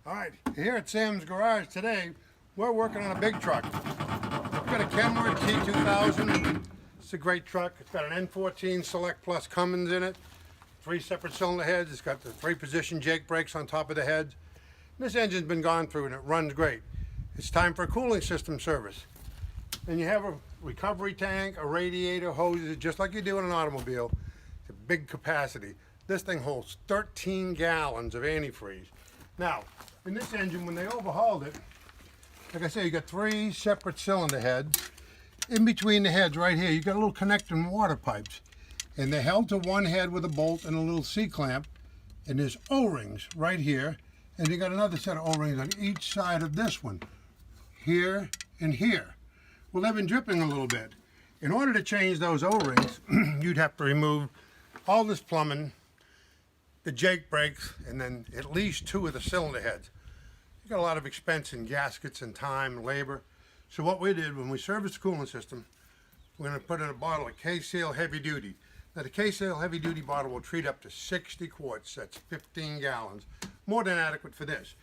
All right, here at Sam's Garage today, we're working on a big truck. We've got a Kenworth T2000. It's a great truck. It's got an N14 Select Plus Cummins in it, 3 separate cylinder heads. It's got the 3-position Jake brakes on top of the heads. This engine's been gone through and it runs great. It's time for a cooling system service. And you have a recovery tank, a radiator, hoses, just like you do in an automobile. It's a big capacity. This thing holds 13 gallons of antifreeze. Now, in this engine, when they overhauled it, like I say, you got 3 separate cylinder heads. In between the heads right here, you got a little connecting water pipes. And they're held to one head with a bolt and a little C-clamp. And there's O-rings right here. And you got another set of O-rings on each side of this one. Here and here. Well, they've been dripping a little bit. In order to change those O-rings, you'd have to remove all this plumbing, the Jake brakes, and then at least 2 of the cylinder heads. You got a lot of expense in gaskets and time and labor. So what we did when we serviced the cooling system, we're going to put in a bottle of K-Seal Heavy Duty. Now the K-Seal Heavy Duty bottle will treat up to 60 quarts. That's 15 gallons. More than adequate for this.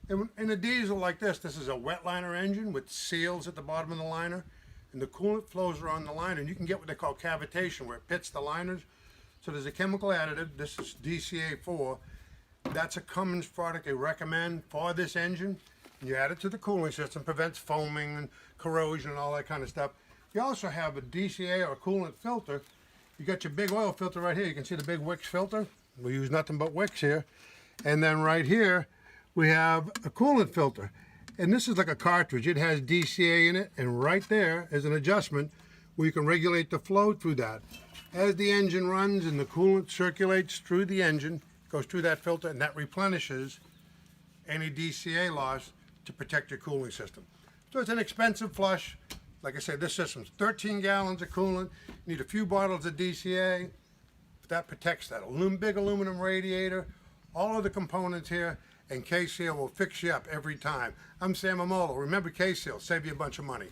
In a diesel like this is a wet liner engine with seals at the bottom of the liner, and the coolant flows around the liner, and you can get what they call cavitation, where it pits the liners. So there's a chemical additive. This is DCA4. That's a Cummins product they recommend for this engine. And you add it to the cooling system, prevents foaming and corrosion and all that kind of stuff. You also have a DCA or coolant filter. You got your big oil filter right here. You can see the big Wix filter. We use nothing but Wix here. And then right here, we have a coolant filter. And this is like a cartridge. It has DCA in it. And right there is an adjustment where you can regulate the flow through that. As the engine runs and the coolant circulates through the engine, goes through that filter, and that replenishes any DCA loss to protect your cooling system. So it's an expensive flush. Like I said, this system's 13 gallons of coolant. You need a few bottles of DCA. That protects that big aluminum radiator, all of the components here, and K-Seal will fix you up every time. I'm Sam Amolo. Remember K-Seal, save you a bunch of money.